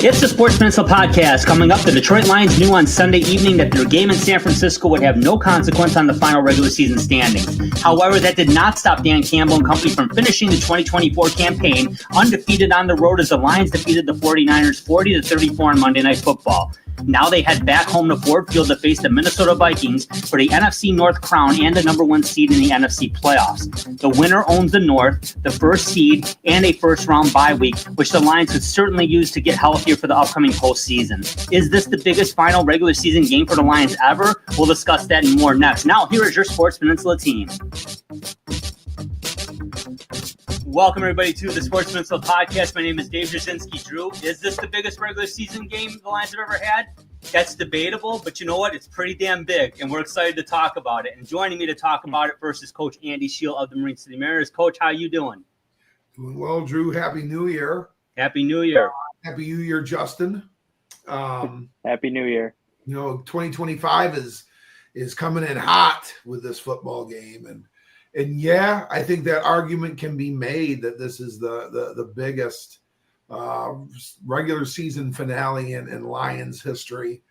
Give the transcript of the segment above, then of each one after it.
It's the Sports Pencil Podcast. Coming up, the Detroit Lions knew on Sunday evening that their game in San Francisco would have no consequence on the final regular season standings. However, that did not stop Dan Campbell and company from finishing the 2024 campaign undefeated on the road as the Lions defeated the 49ers 40-34 on Monday Night Football. Now they head back home to Ford Field to face the Minnesota Vikings for the NFC North crown and the number one seed in the NFC playoffs. The winner owns the North, the first seed, and a first-round bye week, which the Lions could certainly use to get healthier for the upcoming postseason. Is this the biggest final regular season game for the Lions ever? We'll discuss that and more next. Now, here is your Sports Peninsula team. Welcome, everybody, to the Sports Peninsula Podcast. My name is Dave Jasinski. Drew, is this the biggest regular season game the Lions have ever had? That's debatable, but you know what? It's pretty damn big, and we're excited to talk about it. And joining me to talk about it first is Coach Andy Shield of the Marine City Mariners. Coach, how you doing? Doing well, Drew. Happy New Year. Happy New Year. Happy New Year, Justin. Happy New Year. 2025 is coming in hot with this football game, and yeah, I think that argument can be made that this is the biggest regular season finale in Lions history.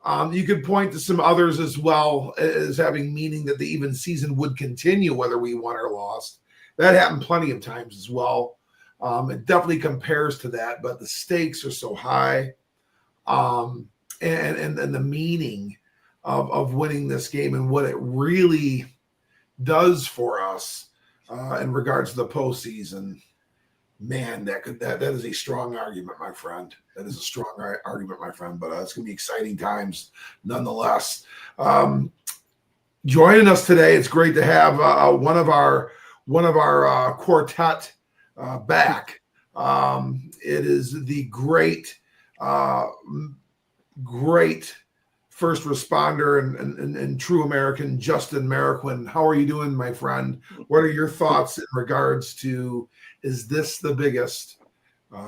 You could point to some others as well as having meaning that the even season would continue whether we won or lost. That happened plenty of times as well. It definitely compares to that, but the stakes are so high, and the meaning of winning this game and what it really does for us in regards to the postseason, man, that is a strong argument, my friend. That is a strong argument, my friend. But it's going to be exciting times nonetheless. Joining us today, it's great to have one of our quartet back. It is the great first responder and true American, Justin Marroquin. How are you doing, my friend? What are your thoughts in regards to, is this the biggest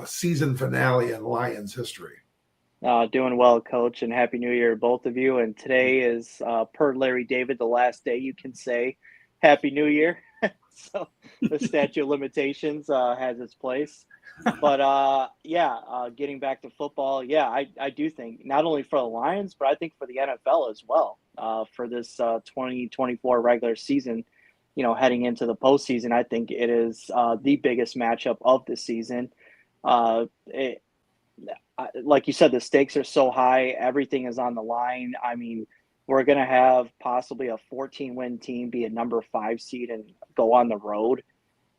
season finale in Lions history? Doing well, Coach, and Happy New Year, both of you. And today is, per Larry David, the last day you can say Happy New Year. So the statute of limitations has its place. But getting back to football, I do think not only for the Lions, but I think for the NFL as well, for this 2024 regular season, heading into the postseason, I think it is the biggest matchup of the season. Like you said, the stakes are so high. Everything is on the line. I mean, we're going to have possibly a 14-win team be a number 5 seed and go on the road.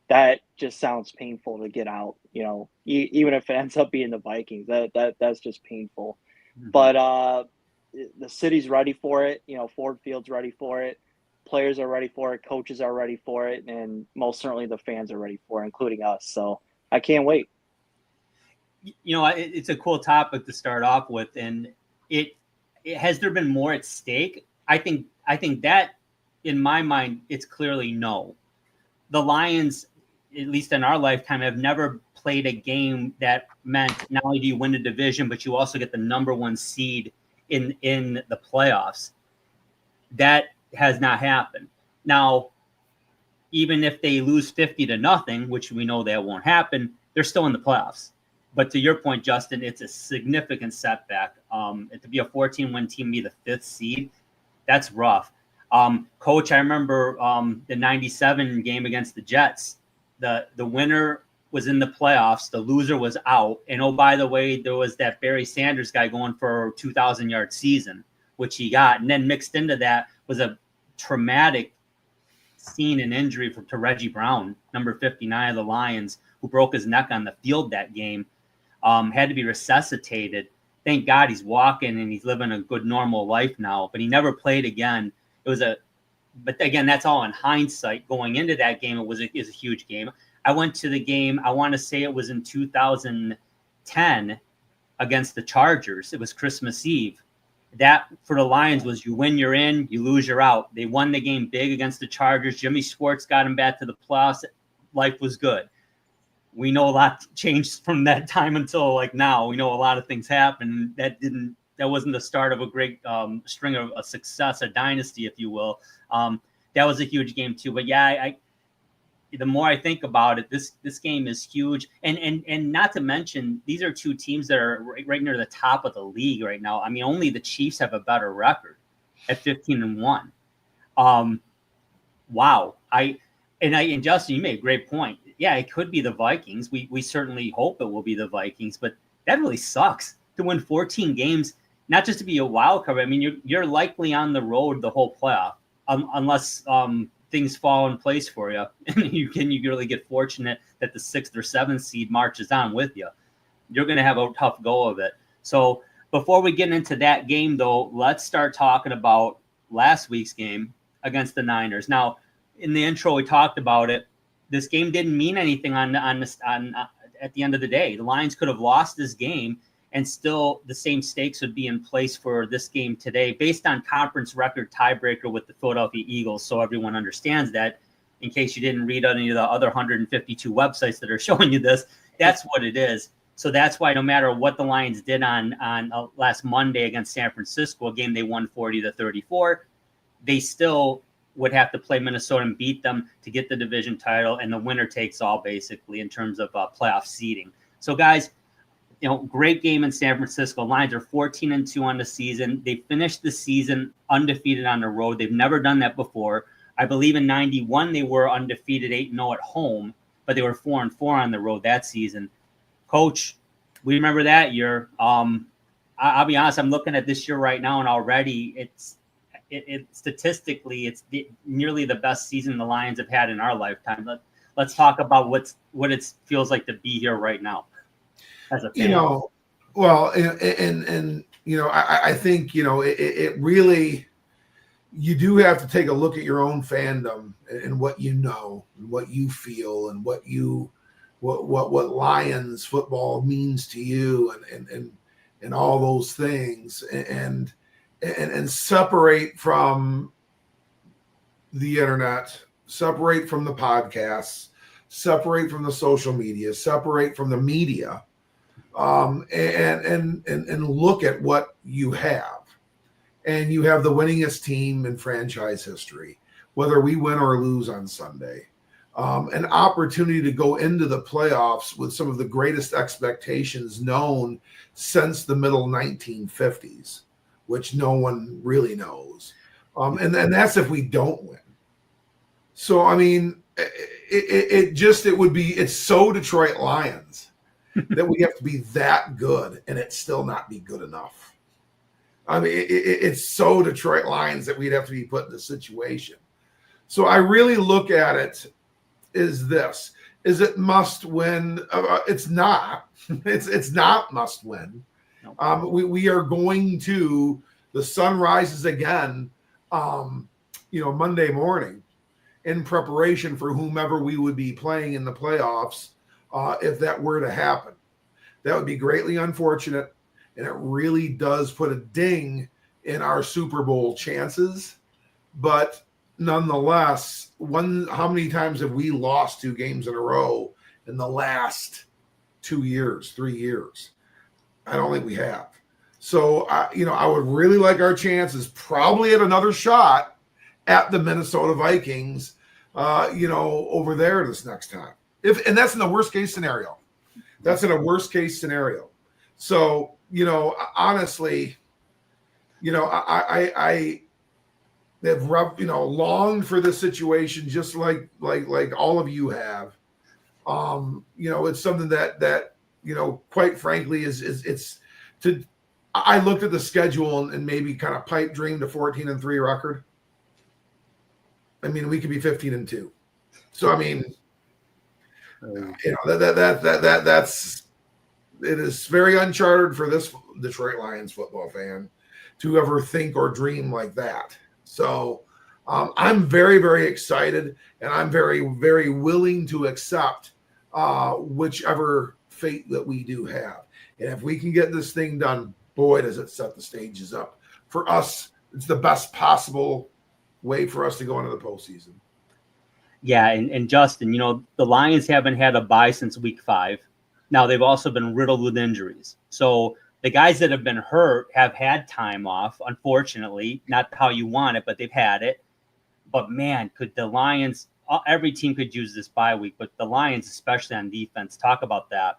That just sounds painful to get out, even if it ends up being the Vikings, that's just painful. Mm-hmm. But the city's ready for it. Ford Field's ready for it. Players are ready for it. Coaches are ready for it. And most certainly the fans are ready for it, including us. So I can't wait. It's a cool topic to start off with. And has there been more at stake? I think that in my mind, it's clearly no. The Lions, at least in our lifetime, have never played a game that meant not only do you win the division, but you also get the number 1 seed in the playoffs. That has not happened. Now, even if they lose 50-0, which we know that won't happen, they're still in the playoffs. But to your point, Justin, it's a significant setback. To be a 14-win team, be the 5th seed, that's rough. Coach, I remember the 97 game against the Jets. The winner was in the playoffs. The loser was out. And, oh, by the way, there was that Barry Sanders guy going for a 2,000-yard season, which he got. And then mixed into that was a traumatic scene and injury to Reggie Brown, number 59 of the Lions, who broke his neck on the field that game, had to be resuscitated. Thank God he's walking and he's living a good, normal life now. But he never played again. But again, that's all in hindsight. Going into that game, is a huge game. I went to the game, I want to say it was in 2010 against the Chargers. It was Christmas Eve. That for the Lions was you win, you're in, you lose, you're out. They won the game big against the Chargers. Jimmy Schwartz got him back to the playoffs. Life was good. We know a lot changed from that time until now. We know a lot of things happened. That wasn't the start of a great string of a success, a dynasty, if you will. That was a huge game too. But yeah, the more I think about it, this game is huge. And not to mention, these are two teams that are right near the top of the league right now. I mean, only the Chiefs have a better record at 15-1. Wow. And Justin, you made a great point. Yeah, it could be the Vikings. We certainly hope it will be the Vikings, but that really sucks to win 14 games, not just to be a wild card. I mean, you're likely on the road the whole playoff, unless things fall in place for you, and you really get fortunate that the 6th or 7th seed marches on with you. You're going to have a tough go of it. So before we get into that game, though, let's start talking about last week's game against the Niners. Now, in the intro, we talked about it. This game didn't mean anything at the end of the day. The Lions could have lost this game, and still the same stakes would be in place for this game today based on conference record tiebreaker with the Philadelphia Eagles. So everyone understands that, in case you didn't read any of the other 152 websites that are showing you this, that's what it is. So that's why no matter what the Lions did on last Monday against San Francisco, a game they won 40-34, they still would have to play Minnesota and beat them to get the division title, and the winner takes all basically in terms of playoff seeding. So guys, great game in San Francisco. Lions are 14-2 on the season. They finished the season undefeated on the road. They've never done that before. I believe in 91 they were undefeated 8-0 at home, but they were 4-4 on the road that season. Coach, we remember that year. I'll be honest, I'm looking at this year right now, and already it's statistically nearly the best season the Lions have had in our lifetime. Let's talk about what it feels like to be here right now as a fan. Well, and I think it really, you do have to take a look at your own fandom and what and what you feel and what Lions football means to you and all those things and separate from the internet, separate from the podcasts, separate from the social media, separate from the media, and look at what you have. And you have the winningest team in franchise history, whether we win or lose on Sunday. An opportunity to go into the playoffs with some of the greatest expectations known since the middle 1950s. Which no one really knows. And that's if we don't win. So, I mean, it's so Detroit Lions that we have to be that good and it still not be good enough. I mean, it's so Detroit Lions that we'd have to be put in this situation. So I really look at it as this. Is it must win? It's not. It's not must win. We are going to, the sun rises again, Monday morning in preparation for whomever we would be playing in the playoffs. If that were to happen, that would be greatly unfortunate. And it really does put a ding in our Super Bowl chances. But nonetheless, how many times have we lost 2 games in a row in the last 2 years, 3 years? I don't think we have. So, I would really like our chances probably at another shot at the Minnesota Vikings, over there this next time. And that's in the worst case scenario. That's in a worst case scenario. So, honestly, I have longed for this situation just like all of you have. It's something that quite frankly is I looked at the schedule and maybe kind of pipe dreamed a 14-3 record. I mean, we could be 15-2. So I mean, that's it is very uncharted for this Detroit Lions football fan to ever think or dream like that. So I'm very, very excited, and I'm very, very willing to accept whichever fate that we do have. And if we can get this thing done, boy, does it set the stages up for us. It's the best possible way for us to go into the postseason. Yeah, and Justin, the Lions haven't had a bye since week 5. Now, they've also been riddled with injuries. So the guys that have been hurt have had time off, unfortunately. Not how you want it, but they've had it. But, man, could the Lions every team could use this bye week, but the Lions, especially on defense, talk about that.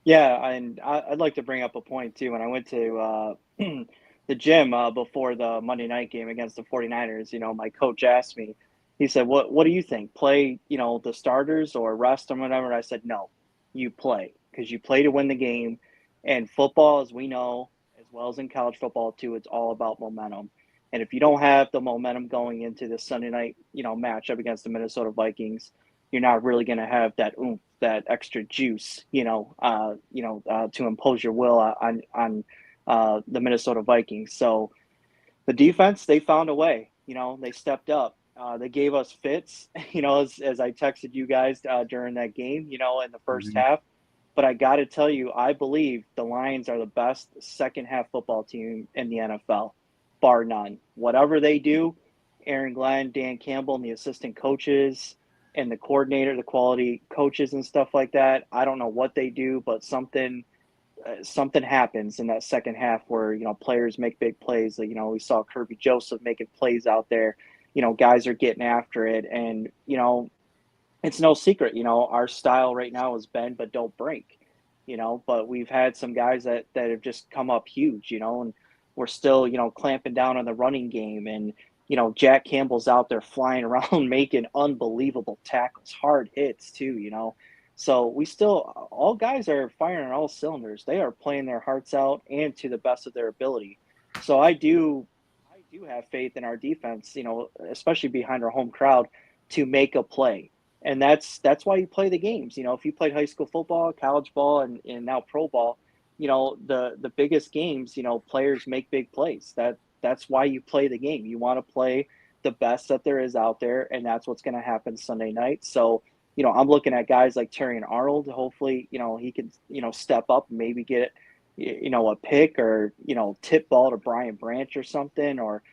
Yeah, and I'd like to bring up a point too. When I went to the gym before the Monday night game against the 49ers, my coach asked me, he said, what do you think? Play, the starters or rest them, whatever? And I said, no, you play, because you play to win the game. And football, as we know, as well as in college football too, it's all about momentum. And if you don't have the momentum going into this Sunday night, matchup against the Minnesota Vikings, you're not really going to have that oomph, that extra juice, to impose your will on the Minnesota Vikings. So the defense, they found a way. They stepped up. They gave us fits, as I texted you guys during that game, in the first half. But I got to tell you, I believe the Lions are the best second half football team in the NFL, bar none. Whatever they do, Aaron Glenn, Dan Campbell, and the assistant coaches and the coordinator, the quality coaches and stuff like that, I don't know what they do, but something happens in that second half where, players make big plays. We saw Kirby Joseph making plays out there. Guys are getting after it. And, it's no secret, our style right now is bend but don't break, but we've had some guys that have just come up huge, and we're still, clamping down on the running game. And, Jack Campbell's out there flying around making unbelievable tackles, hard hits too, So we still, all guys are firing on all cylinders. They are playing their hearts out and to the best of their ability. So I do have faith in our defense, especially behind our home crowd, to make a play. And that's why you play the games. If you played high school football, college ball, and now pro ball, the biggest games, players make big plays. That's why you play the game. You want to play the best that there is out there, and that's what's going to happen Sunday night. So, I'm looking at guys like Terrion Arnold. Hopefully, he can, step up and maybe get, a pick or, tip ball to Brian Branch or something, or,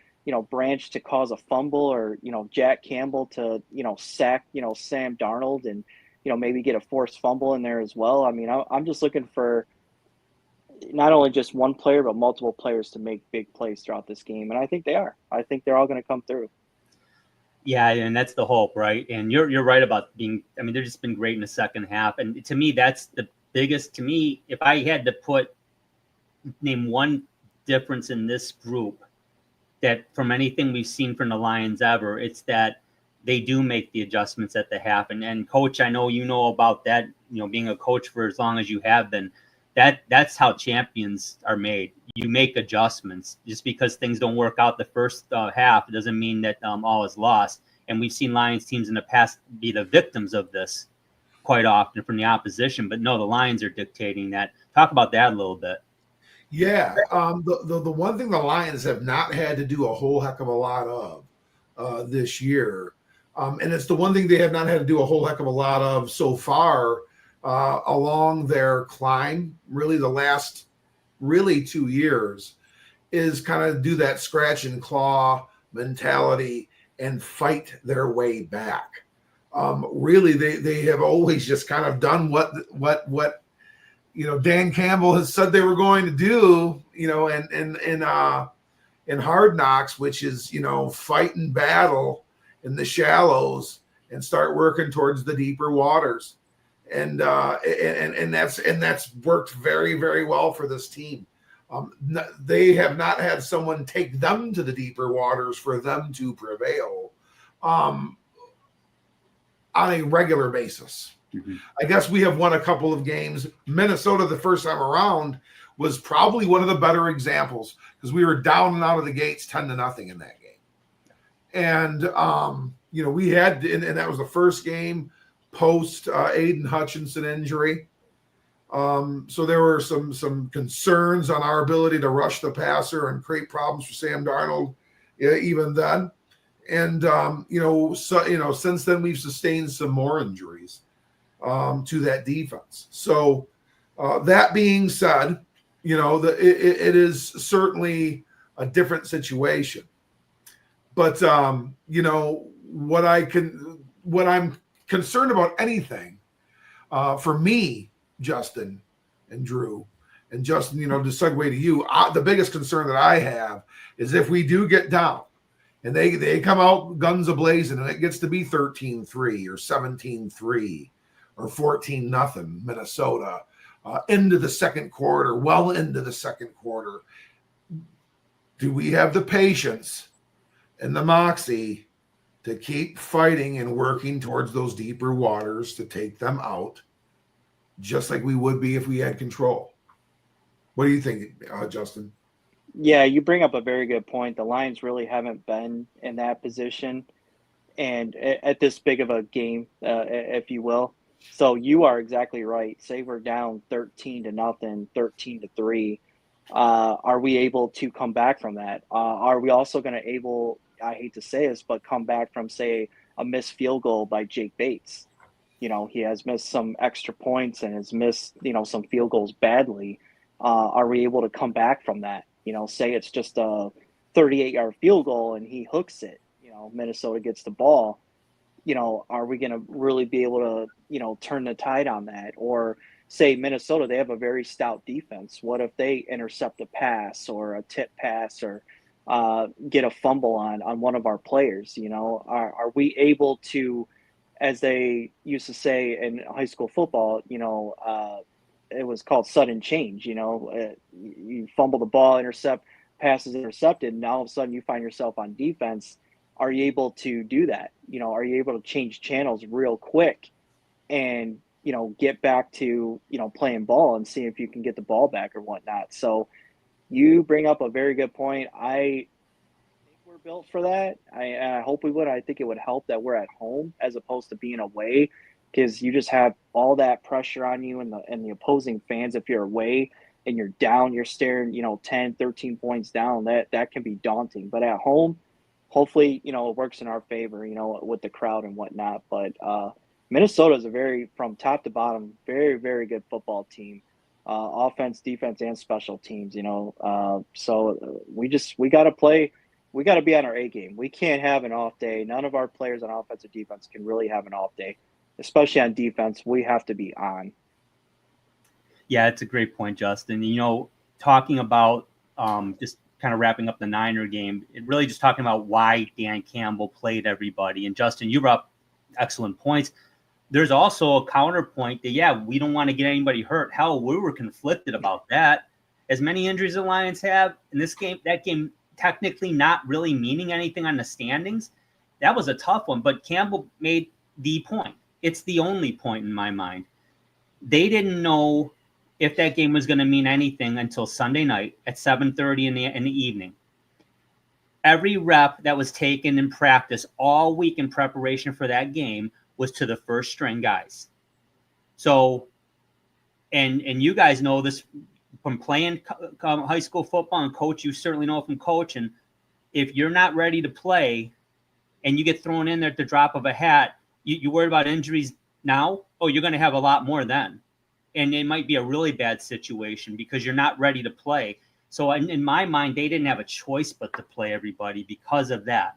Branch to cause a fumble, or, Jack Campbell to, sack, Sam Darnold and, maybe get a forced fumble in there as well. I mean, I'm just looking for not only just one player, but multiple players to make big plays throughout this game. And I think they are. I think they're all going to come through. Yeah, and that's the hope, right? And you're right about being, they've just been great in the second half. And to me, that's the biggest, if I had to name one difference in this group that from anything we've seen from the Lions ever, it's that they do make the adjustments at the half. And coach, I know you know about that, being a coach for as long as you have been, that's how champions are made. You make adjustments. Just because things don't work out the first half doesn't mean that all is lost. And we've seen Lions teams in the past be the victims of this quite often from the opposition. But no, the Lions are dictating that. Talk about that a little bit. Yeah, the one thing the Lions have not had to do a whole heck of a lot of this year, and it's the one thing they have not had to do a whole heck of a lot of so far along their climb, really the last 2 years, is kind of do that scratch and claw mentality and fight their way back. Really, they have always just kind of done what Dan Campbell has said they were going to do, in Hard Knocks, which is, fight and battle in the shallows and start working towards the deeper waters. And that's worked very, very well for this team. They have not had someone take them to the deeper waters for them to prevail on a regular basis. Mm-hmm. I guess we have won a couple of games. Minnesota, the first time around, was probably one of the better examples because we were down and out of the gates 10-0 in that game. And, we had, and that was the first game post Aiden Hutchinson injury. So there were some concerns on our ability to rush the passer and create problems for Sam Darnold even then. And, since then we've sustained some more injuries to that defense. So that being said, it is certainly a different situation. But, what I'm concerned about anything for me, Justin and Drew, and Justin, to segue to you, the biggest concern that I have is if we do get down and they come out guns a-blazing, and it gets to be 13-3 or 17-3 or 14-0 Minnesota into the second quarter, well into the second quarter, do we have the patience and the moxie to keep fighting and working towards those deeper waters to take them out, just like we would be if we had control? What do you think, Justin? Yeah, you bring up a very good point. The Lions really haven't been in that position and at this big of a game, if you will. So you are exactly right. Say we're down 13-0, 13-3. Are we able to come back from that? Are we also going to able, I hate to say this, but come back from, say, a missed field goal by Jake Bates? He has missed some extra points and has missed, some field goals badly. Are we able to come back from that? Say it's just a 38-yard field goal and he hooks it. Minnesota gets the ball. Are we going to really be able to, turn the tide on that? Or say Minnesota, they have a very stout defense. What if they intercept a pass or a tip pass or get a fumble on one of our players? Are we able to, as they used to say in high school football, it was called sudden change. You fumble the ball, pass is intercepted, and now all of a sudden you find yourself on defense. Are you able to do that? Are you able to change channels real quick and, get back to, playing ball and see if you can get the ball back or whatnot? So you bring up a very good point. I think we're built for that. I hope we would. I think it would help that we're at home as opposed to being away, because you just have all that pressure on you and the opposing fans. If you're away and you're down, you're staring, 10, 13 points down, that can be daunting. But at home, hopefully, it works in our favor, with the crowd and whatnot. But Minnesota is from top to bottom, very, very good football team, offense, defense, and special teams, so we got to play. We got to be on our A game. We can't have an off day. None of our players on offense or defense can really have an off day, especially on defense. We have to be on. Yeah, it's a great point, Justin. Talking about just kind of wrapping up the Niner game, it really just talking about why Dan Campbell played everybody. And Justin, you brought up excellent points. There's also a counterpoint that, we don't want to get anybody hurt. Hell, we were conflicted about that. As many injuries the Lions have in this game, that game technically not really meaning anything on the standings, that was a tough one. But Campbell made the point. It's the only point in my mind. They didn't know if that game was going to mean anything until Sunday night at 7:30 in the evening. Every rep that was taken in practice all week in preparation for that game was to the first string guys. So, and you guys know this from playing high school football, and coach, you certainly know from coaching, if you're not ready to play and you get thrown in there at the drop of a hat, you worry about injuries now? Oh, you're going to have a lot more then. And it might be a really bad situation because you're not ready to play. So in my mind, they didn't have a choice but to play everybody because of that.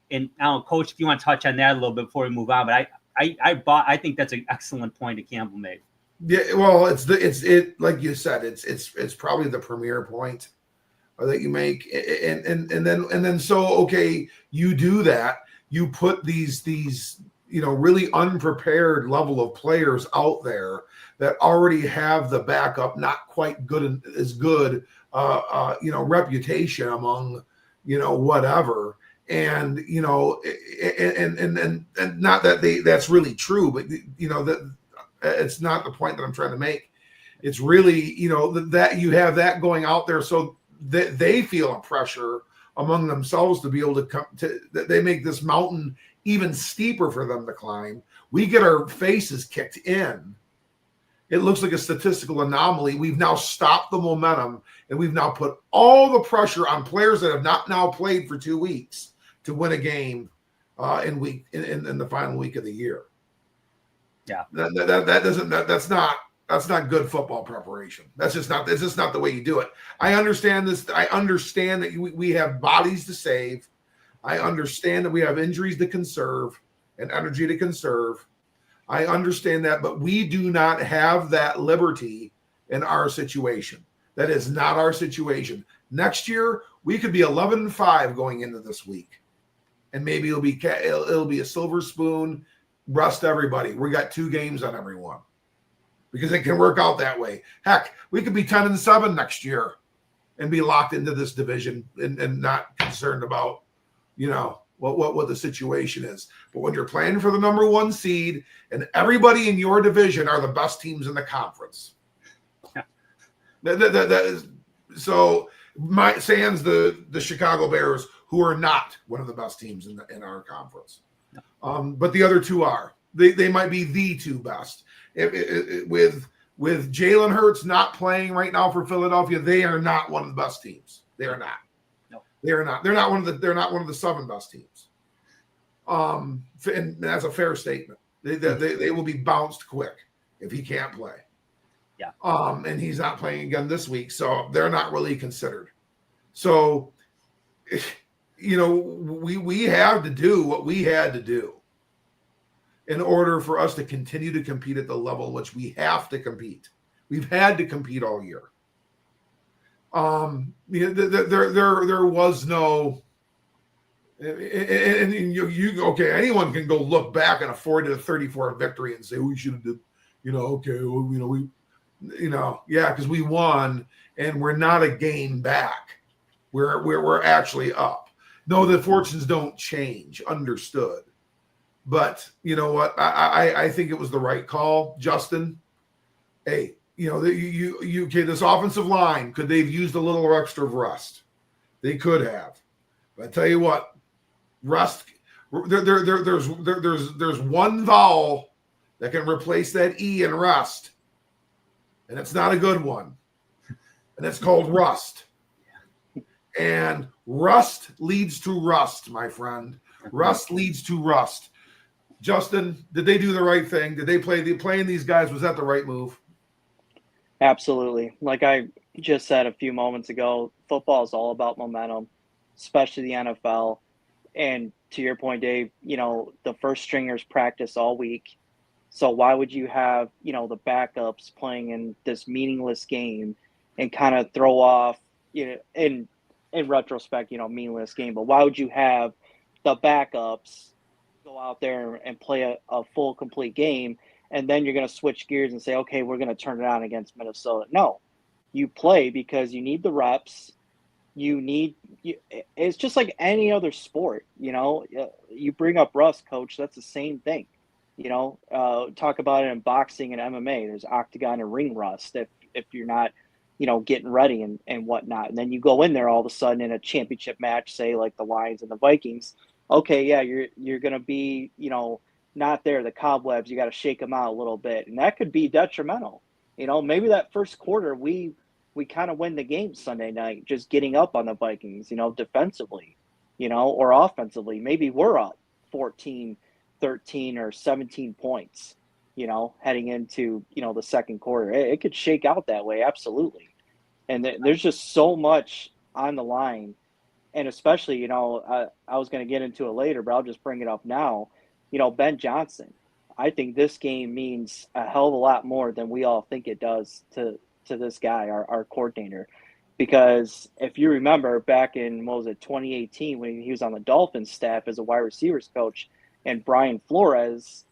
And now, Coach, if you want to touch on that a little bit before we move on, but I think that's an excellent point that Campbell made. Yeah, well, it's like you said, it's probably the premier point that you make, and then so okay, you do that, you put these really unprepared level of players out there that already have the backup, not quite good as good, reputation among, whatever. And, and not that that's really true, but, that it's not the point that I'm trying to make. It's really, that you have that going out there so that they feel a pressure among themselves to be able to come to, that they make this mountain even steeper for them to climb. We get our faces kicked in. It looks like a statistical anomaly. We've now stopped the momentum, and we've now put all the pressure on players that have not now played for 2 weeks to win a game in the final week of the year. Yeah, that's not good football preparation. That's just not the way you do it. I understand this. I understand that we have bodies to save. I understand that we have injuries to conserve and energy to conserve. I understand that, but we do not have that liberty in our situation. That is not our situation. Next year, we could be 11-5 going into this week. and maybe it'll be a silver spoon. Rest everybody. We got 2 games on everyone because it can work out that way. Heck, we could be 10-7 next year and be locked into this division and not concerned about, what the situation is. But when you're playing for the number 1 seed and everybody in your division are the best teams in the conference, that is so. Sans the Chicago Bears, who are not one of the best teams in our conference, but the other 2 are. They might be the 2 best. With Jalen Hurts not playing right now for Philadelphia, they are not one of the best teams. They are not. No, they are not. They're not one of the 7 best teams. And that's a fair statement. They will be bounced quick if he can't play. Yeah. And he's not playing again this week, so they're not really considered. So, we have to do what we had to do in order for us to continue to compete at the level at which we have to compete. We've had to compete all year. There was no, and okay, anyone can go look back on a 40-34 victory and say we should have did, because we won and we're not a game back. We're actually up. No, the fortunes don't change. Understood. But you know what? I think it was the right call, Justin. Hey, this offensive line, could they've used a little extra rest? They could have. But I tell you what, rest. There's one vowel that can replace that E in rest. And it's not a good one. And it's called rust. And rust leads to rust, my friend. Rust leads to rust. Justin, did they do the right thing? Did they playing these guys? Was that the right move? Absolutely. Like I just said a few moments ago, football is all about momentum, especially the NFL. And to your point, Dave, the first stringers practice all week. So why would you have, the backups playing in this meaningless game and kind of throw off, in retrospect, meaningless game, but why would you have the backups go out there and play a full complete game and then you're going to switch gears and say, okay, we're going to turn it on against Minnesota? No, you play because you need the reps. It's just like any other sport, you bring up rust, coach. That's the same thing. Talk about it in boxing and MMA. There's octagon and ring rust if you're not, getting ready and whatnot. And then you go in there all of a sudden in a championship match, say like the Lions and the Vikings. Okay, yeah, you're going to be, not there. The cobwebs, you got to shake them out a little bit. And that could be detrimental. Maybe that first quarter we kind of win the game Sunday night, just getting up on the Vikings, defensively, or offensively. Maybe we're up 14, 13 or 17 points, heading into, the second quarter. It could shake out that way. Absolutely. And there's just so much on the line. And especially, I was going to get into it later, but I'll just bring it up now. Ben Johnson, I think this game means a hell of a lot more than we all think it does to this guy, our coordinator. Because if you remember back in, 2018, when he was on the Dolphins staff as a wide receivers coach, and Brian Flores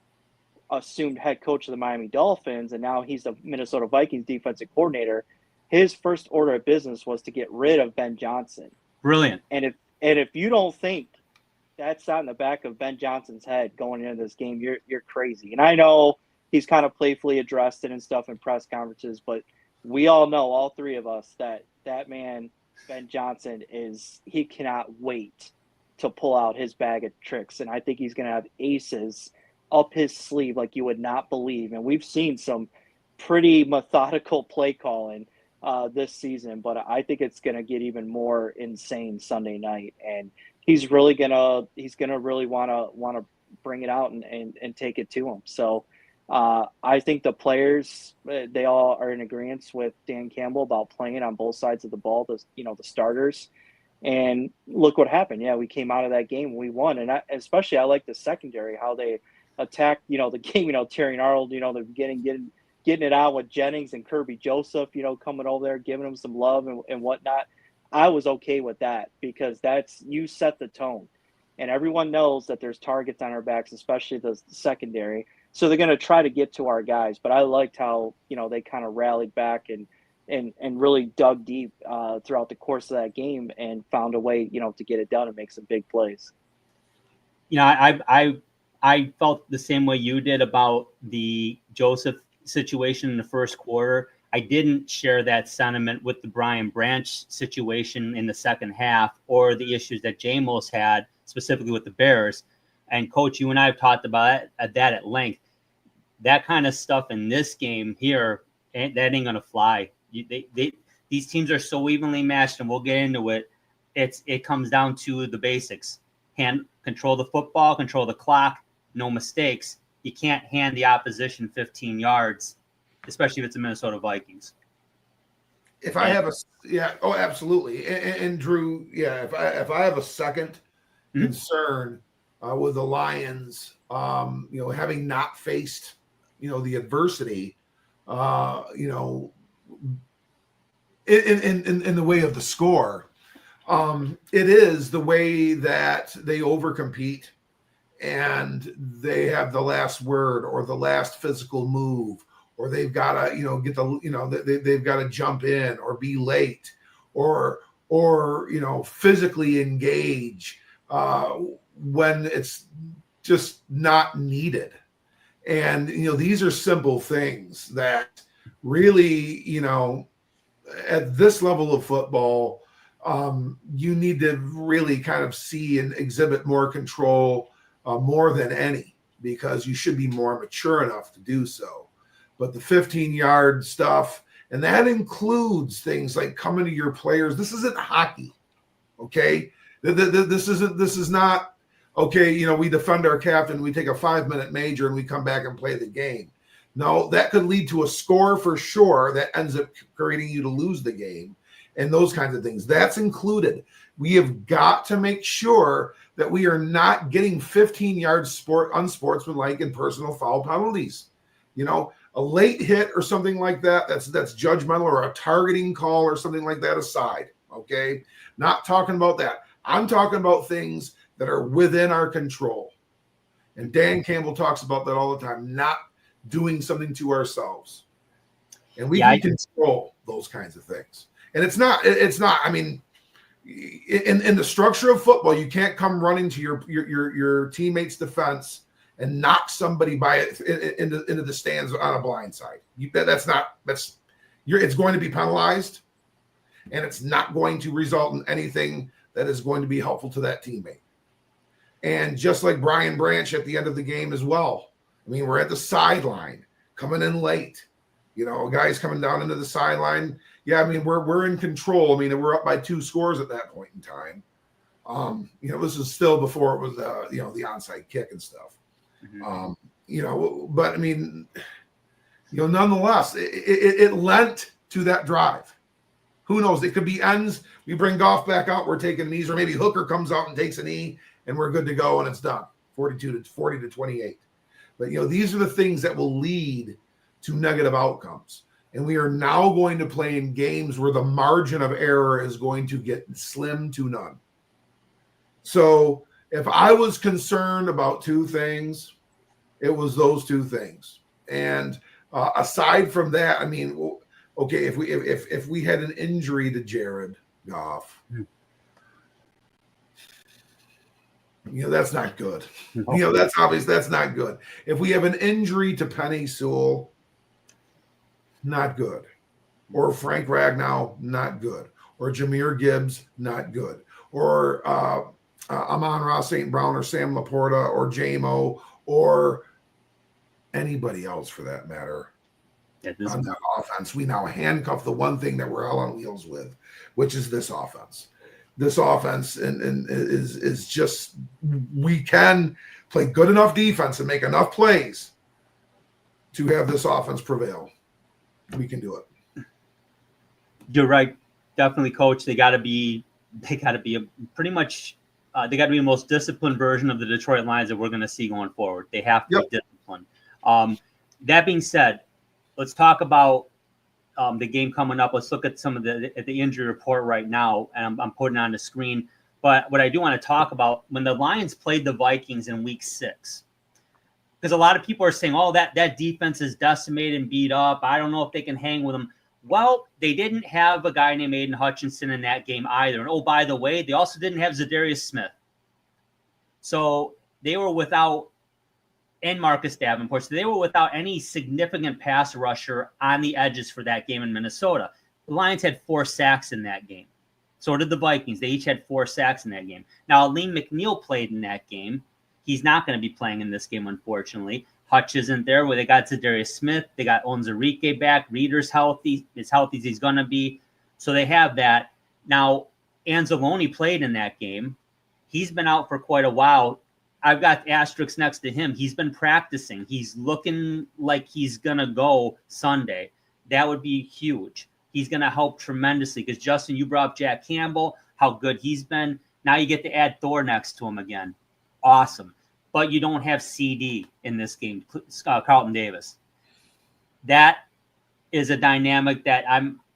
assumed head coach of the Miami Dolphins, and now he's the Minnesota Vikings defensive coordinator, his first order of business was to get rid of Ben Johnson. Brilliant. And if you don't think that's not in the back of Ben Johnson's head going into this game, you're crazy. And I know he's kind of playfully addressed it and stuff in press conferences, but we all know, all 3 of us, that man, Ben Johnson, he cannot wait to pull out his bag of tricks. And I think he's going to have aces up his sleeve like you would not believe. And we've seen some pretty methodical play calling this season, but I think it's going to get even more insane Sunday night. And he's really going to really want to bring it out and take it to him. So I think the players, they all are in agreement with Dan Campbell about playing on both sides of the ball, the starters. And look what happened. Yeah, we came out of that game, we won. And I like the secondary, how they attacked, the game, Terry Arnold, the beginning, getting it out with Jennings and Kirby Joseph, coming over there, giving him some love and whatnot. I was okay with that because you set the tone. and everyone knows that there's targets on our backs, especially the secondary. So they're going to try to get to our guys. But I liked how, they kind of rallied back and really dug deep throughout the course of that game and found a way, to get it done and make some big plays. I felt the same way you did about the Joseph situation in the first quarter. I didn't share that sentiment with the Brian Branch situation in the second half or the issues that Jamos had specifically with the Bears. And Coach, you and I have talked about that at length. That kind of stuff in this game here, that ain't going to fly. These teams are so evenly matched, and we'll get into it. It comes down to the basics. Control the football, control the clock, no mistakes. You can't hand the opposition 15 yards, especially if it's the Minnesota Vikings. If I have absolutely. And Drew, if I have a second concern with the Lions, having not faced, the adversity, in the way of the score, it is the way that they overcompete and they have the last word or the last physical move, or they've got to, get the, they've got to jump in or be late or physically engage when it's just not needed. And, these are simple things that really, at this level of football, you need to really kind of see and exhibit more control more than any, because you should be more mature enough to do so. But the 15-yard stuff, and that includes things like coming to your players. This isn't hockey, okay? This is not, okay, we defend our captain, we take a 5-minute major, and we come back and play the game. No, that could lead to a score for sure that ends up creating you to lose the game and those kinds of things. That's included. We have got to make sure that we are not getting 15-yard unsportsmanlike and personal foul penalties. A late hit or something like that, that's judgmental, or a targeting call or something like that aside, okay? Not talking about that. I'm talking about things that are within our control. And Dan Campbell talks about that all the time, not doing something to ourselves. And we can control those kinds of things. And it's not, I mean, in the structure of football, you can't come running to your teammate's defense and knock somebody into the stands on a blind side. It's going to be penalized, and it's not going to result in anything that is going to be helpful to that teammate. And just like Brian Branch at the end of the game as well. I mean, we're at the sideline, coming in late. A guy's coming down into the sideline. Yeah, I mean, we're in control. I mean, we're up by 2 scores at that point in time. This is still before it was the onside kick and stuff. Mm-hmm. But I mean, nonetheless, it lent to that drive. Who knows? It could be ends. We bring Goff back out. We're taking knees, or maybe Hooker comes out and takes a knee, and we're good to go, and it's done. 40 to 28. But these are the things that will lead to negative outcomes. And we are now going to play in games where the margin of error is going to get slim to none. So if I was concerned about 2 things, it was those 2 things. And aside from that, I mean, okay, if we had an injury to Jared Goff, that's not good. That's obvious. That's not good. If we have an injury to Penei Sewell, not good. Or Frank Ragnow, not good. Or Jahmyr Gibbs, not good. Or Amon-Ra St. Brown or Sam Laporta or Jamo or anybody else for that matter on that offense. We now handcuff the one thing that we're all on wheels with, which is this offense. This offense is just, we can play good enough defense and make enough plays to have this offense prevail. We can do it. You're right. Definitely, Coach. They got to be the most disciplined version of the Detroit Lions that we're going to see going forward. They have to be disciplined. That being said, let's talk about the game coming up. Let's look at some of the injury report right now, and I'm putting it on the screen. But what I do want to talk about, when the Lions played the Vikings in week 6, because a lot of people are saying, oh, that defense is decimated and beat up. I don't know if they can hang with them. Well, they didn't have a guy named Aiden Hutchinson in that game either. And, oh, by the way, they also didn't have Zadarius Smith. So they were without, and Marcus Davenport. So they were without any significant pass rusher on the edges for that game in Minnesota. The Lions had 4 sacks in that game. So did the Vikings. They each had 4 sacks in that game. Now, Aleem McNeil played in that game. He's not going to be playing in this game, unfortunately. Hutch isn't there. Where they got Zadarius Smith. They got Onwuzurike back. Reader's healthy. As healthy as he's going to be. So they have that. Now, Anzalone played in that game. He's been out for quite a while. I've got asterisks next to him. He's been practicing. He's looking like he's going to go Sunday. That would be huge. He's going to help tremendously because, Justin, you brought up Jack Campbell, how good he's been. Now you get to add Thor next to him again. Awesome. But you don't have CD in this game, Carlton Davis. That is a dynamic that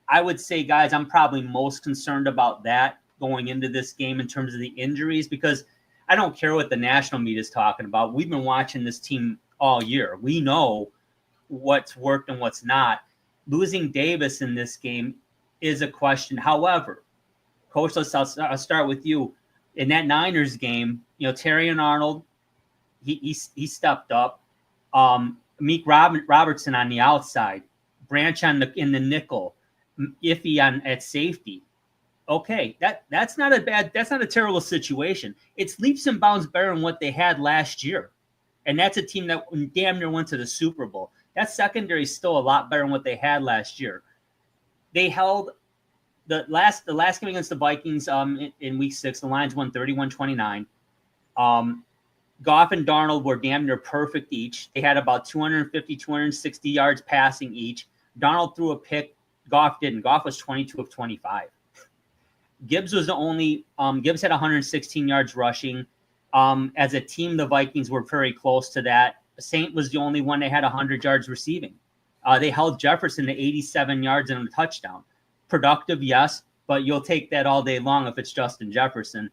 I would say, guys, I'm probably most concerned about that going into this game in terms of the injuries, because I don't care what the national media is talking about. We've been watching this team all year. We know what's worked and what's not. Losing Davis in this game is a question. However, Coach, I'll start with you. In that Niners game, Terry and Arnold, he stepped up. Meek Robertson on the outside, Branch in the nickel, Iffy at safety. Okay, that's not a terrible situation. It's leaps and bounds better than what they had last year. And that's a team that damn near went to the Super Bowl. That secondary is still a lot better than what they had last year. They held the last game against the Vikings in week 6, the Lions won 31-29. Goff and Darnold were damn near perfect each. They had about 250, 260 yards passing each. Darnold threw a pick. Goff didn't. Goff was 22 of 25. Gibbs was the only Gibbs had 116 yards rushing. As a team, the Vikings were very close to that. Saint was the only one that had 100 yards receiving. They held Jefferson to 87 yards and a touchdown. Productive, yes, but you'll take that all day long if it's Justin Jefferson.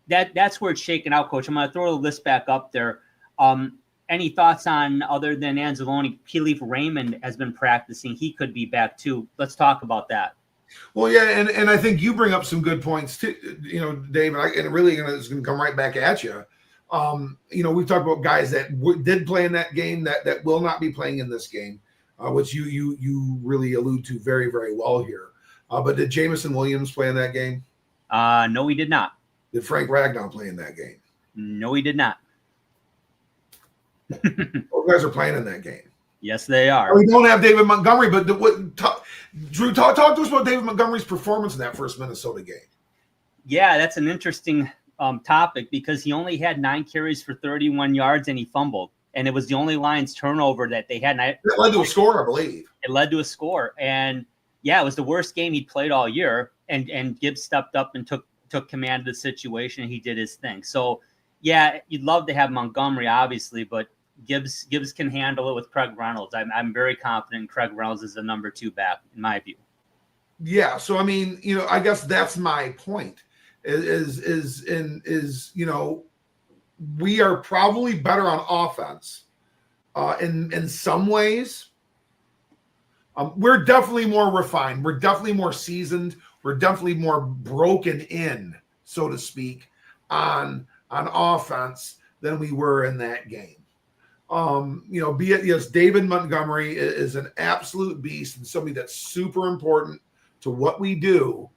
That's where it's shaken out, Coach. I'm going to throw the list back up there. Any thoughts on, other than Anzalone, Khalif Raymond has been practicing. He could be back too. Let's talk about that. Well, yeah, and I think you bring up some good points too, Dave, and it really is going to come right back at you. We've talked about guys that did play in that game that will not be playing in this game, which you really allude to very, very well here. But did Jamison Williams play in that game? No, he did not. Did Frank Ragnow play in that game? No, he did not. Those guys are playing in that game. Yes, they are. We don't have David Montgomery, but Drew, talk to us about David Montgomery's performance in that first Minnesota game. Yeah, that's an interesting topic, because he only had 9 carries for 31 yards and he fumbled. And it was the only Lions turnover that they had. It led to a score, I believe. It led to a score. And, yeah, it was the worst game he'd played all year. And Gibbs stepped up and took command of the situation, and he did his thing. So, yeah, you'd love to have Montgomery, obviously, but Gibbs can handle it with Craig Reynolds. I'm very confident Craig Reynolds is the number 2 back, in my view. Yeah, so I mean, I guess that's my point. Is we are probably better on offense. In some ways, we're definitely more refined. We're definitely more seasoned. We're definitely more broken in, so to speak, on offense than we were in that game. David Montgomery is an absolute beast and somebody that's super important to what we do.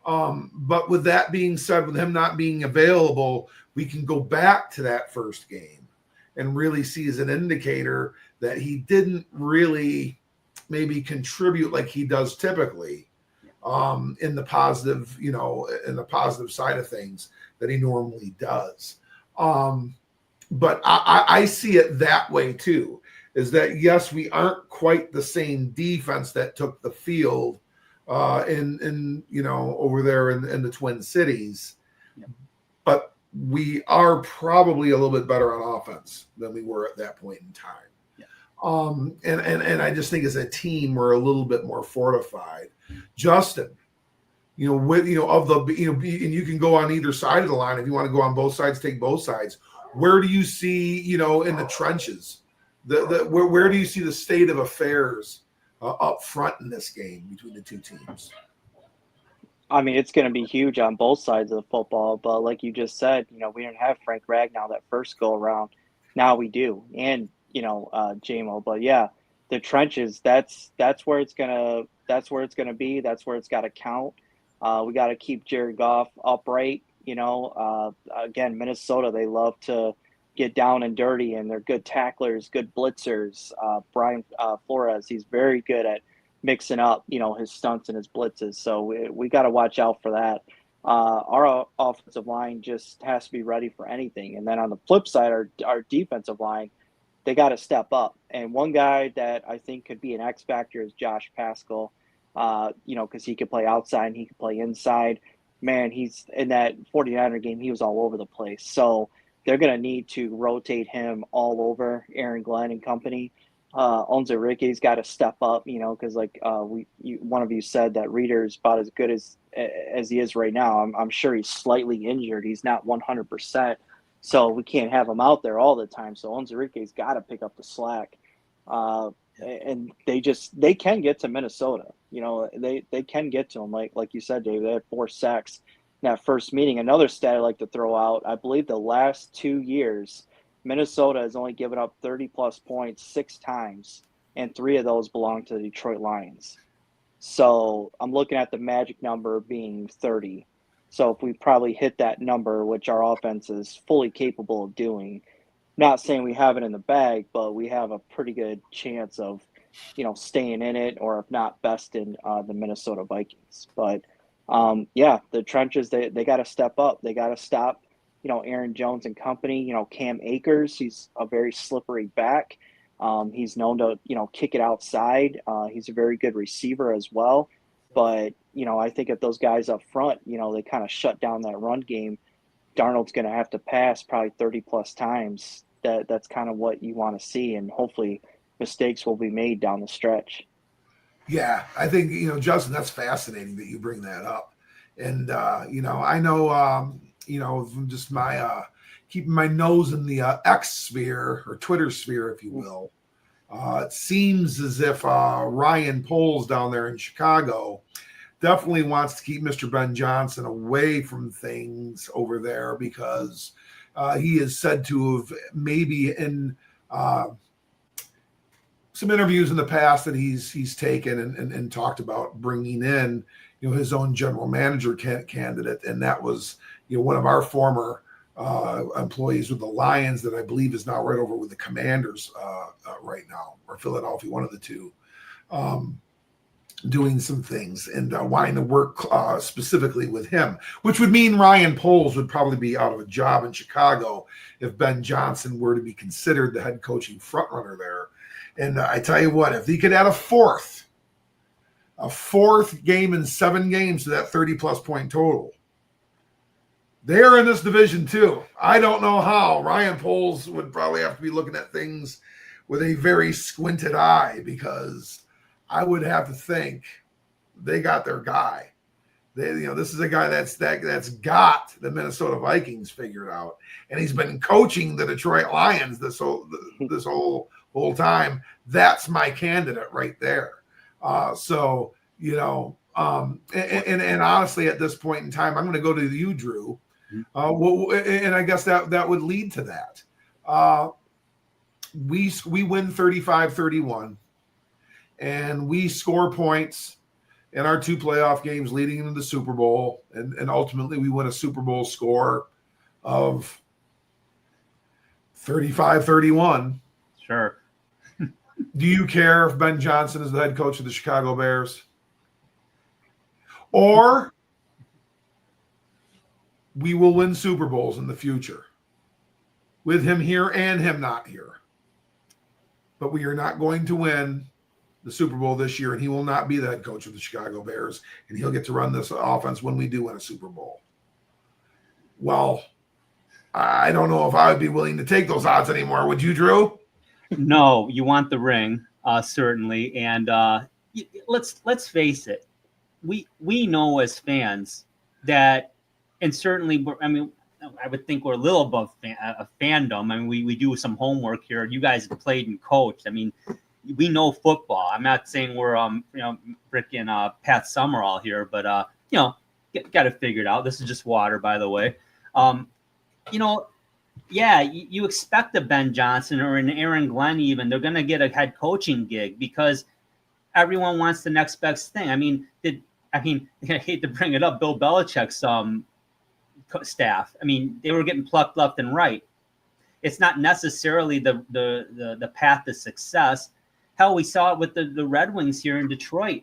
But with that being said, with him not being available, we can go back to that first game and really see as an indicator that he didn't really maybe contribute like he does typically in the positive, in the positive side of things that he normally does. But I see it that way too, is that, yes, we aren't quite the same defense that took the field over there in the Twin Cities, but we are probably a little bit better on offense than we were at that point in time. And I just think as a team, we're a little bit more fortified. Justin, of the, and you can go on either side of the line. If you want to go on both sides, take both sides. Where do you see, in the trenches, where do you see the state of affairs up front in this game between the two teams? I mean, it's going to be huge on both sides of the football. But like you just said, we didn't have Frank Ragnow that first go around. Now we do, and JMO. But yeah, the trenches. That's where it's gonna be. That's where it's got to count. We got to keep Jared Goff upright. Again, Minnesota, they love to get down and dirty, and they're good tacklers, good blitzers. Brian Flores, he's very good at mixing up, his stunts and his blitzes. So we got to watch out for that. Our offensive line just has to be ready for anything. And then on the flip side, our defensive line, they got to step up. And one guy that I think could be an X factor is Josh Pascal, because he could play outside and he could play inside. Man, he's in that 49er game, he was all over the place. So they're going to need to rotate him all over, Aaron Glenn and company. Onwuzurike's got to step up, because one of you said that Reader is about as good as he is right now. I'm sure he's slightly injured. He's not 100%, so we can't have him out there all the time. So Onwuzurike's got to pick up the slack, and they can get to Minnesota. They can get to them. Like you said, Dave. They had 4 sacks in that first meeting. Another stat I'd like to throw out: I believe the last 2 years, Minnesota has only given up 30-plus points 6 times, and 3 of those belong to the Detroit Lions. So I'm looking at the magic number being 30. So if we probably hit that number, which our offense is fully capable of doing, not saying we have it in the bag, but we have a pretty good chance of, staying in it, or if not, besting the Minnesota Vikings. But, the trenches, they got to step up. They got to stop Aaron Jones and company. Cam Akers, he's a very slippery back. He's known to, kick it outside. He's a very good receiver as well. But, I think if those guys up front, they kind of shut down that run game, Darnold's going to have to pass probably 30-plus times. That's kind of what you want to see, and hopefully mistakes will be made down the stretch. Yeah, I think, Justin, that's fascinating that you bring that up. And, I know, from just my keeping my nose in the X sphere, or Twitter sphere, if you will, it seems as if Ryan Poles down there in Chicago definitely wants to keep Mr. Ben Johnson away from things over there, because he is said to have maybe in some interviews in the past that he's taken and talked about bringing in, his own general manager candidate. And that was, one of our former employees with the Lions that I believe is now right over with the Commanders right now, or Philadelphia, one of the two, doing some things and wanting to work specifically with him, which would mean Ryan Poles would probably be out of a job in Chicago if Ben Johnson were to be considered the head coaching frontrunner there. And I tell you what, if he could add a fourth game in 7 games to that 30-plus point total, they're in this division too. I don't know how. Ryan Poles would probably have to be looking at things with a very squinted eye, because I would have to think they got their guy. This is a guy that's got the Minnesota Vikings figured out, and he's been coaching the Detroit Lions this whole time. That's my candidate right there. And honestly, at this point in time, I'm going to go to you, Drew. And I guess that would lead to that. We win 35-31, and we score points in our 2 playoff games leading into the Super Bowl, and ultimately we win a Super Bowl score of 35-31. Sure. Do you care if Ben Johnson is the head coach of the Chicago Bears? Or we will win Super Bowls in the future with him here and him not here. But we are not going to win the Super Bowl this year, and he will not be the head coach of the Chicago Bears, and he'll get to run this offense when we do win a Super Bowl. Well, I don't know if I would be willing to take those odds anymore. Would you, Drew? No, you want the ring, certainly. And let's face it. we know as fans that, and certainly, I mean, I would think we're a little above a fandom. I mean, we do some homework here. You guys have played and coached. I mean, we know football. I'm not saying we're freaking Pat Summerall here, but got to figure it out. This is just water, by the way. Yeah, you expect a Ben Johnson or an Aaron Glenn even. They're going to get a head coaching gig because everyone wants the next best thing. I mean, I hate to bring it up, Bill Belichick's staff. I mean, they were getting plucked left and right. It's not necessarily the path to success. Hell, we saw it with the Red Wings here in Detroit.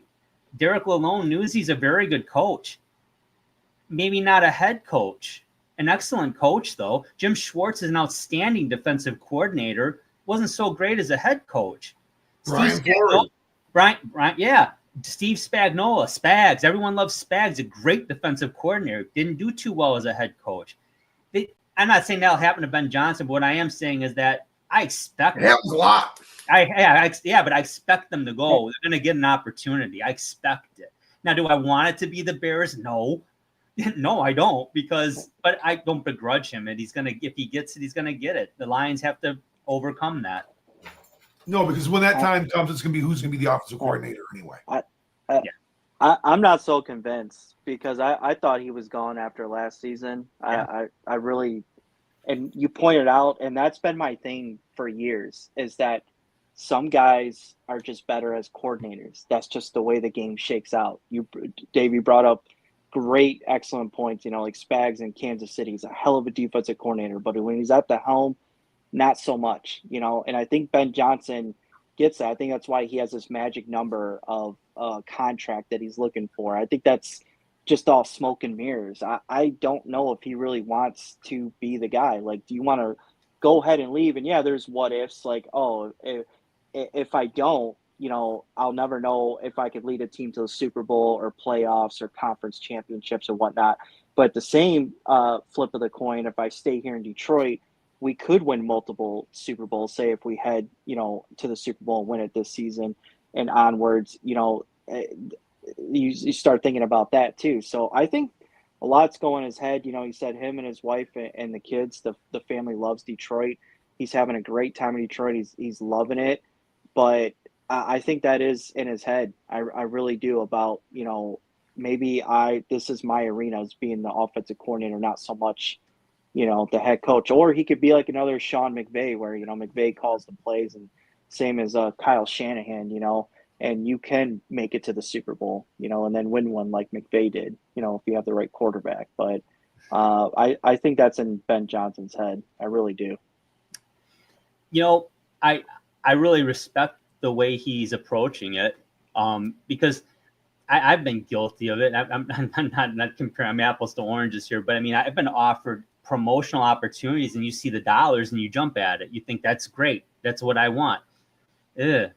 Derek Lalonde knows he's a very good coach. Maybe not a head coach. An excellent coach, though. Jim Schwartz is an outstanding defensive coordinator. Wasn't so great as a head coach. Brian, yeah. Steve Spagnuolo, Spags. Everyone loves Spags. A great defensive coordinator. Didn't do too well as a head coach. I'm not saying that'll happen to Ben Johnson, but what I am saying is that I expect it happens a lot. But I expect them to go. They're going to get an opportunity. I expect it. Now, do I want it to be the Bears? No. No, I don't, but I don't begrudge him. And if he gets it, he's going to get it. The Lions have to overcome that. No, because when that time comes, it's going to be who's going to be the offensive coordinator anyway. I'm not so convinced because I thought he was gone after last season. Yeah. I really, and you pointed out, and that's been my thing for years, is that some guys are just better as coordinators. That's just the way the game shakes out. Dave, you brought up great, excellent points. Like Spags in Kansas City, he's a hell of a defensive coordinator, but when he's at the helm, not so much. And I think Ben Johnson gets that. I think that's why he has this magic number of contract that he's looking for. I think that's just all smoke and mirrors. I don't know if he really wants to be the guy. Like, do you want to go ahead and leave? And yeah, there's what ifs, like, oh, if I don't, I'll never know if I could lead a team to the Super Bowl or playoffs or conference championships or whatnot. But the same flip of the coin, if I stay here in Detroit, we could win multiple Super Bowls. Say if we head, to the Super Bowl and win it this season and onwards, you start thinking about that too. So I think a lot's going in his head. He said him and his wife and the kids, the family loves Detroit. He's having a great time in Detroit. He's loving it. But I think that is in his head. I really do about, maybe this is my arena as being the offensive coordinator, not so much, the head coach. Or he could be like another Sean McVay where, McVay calls the plays, and same as Kyle Shanahan, and you can make it to the Super Bowl, and then win one like McVay did, if you have the right quarterback. But I think that's in Ben Johnson's head. I really do. I really respect the way he's approaching it, because I've been guilty of it. I'm not comparing apples to oranges here, but I mean, I've been offered promotional opportunities, and you see the dollars and you jump at it. You think that's great. That's what I want.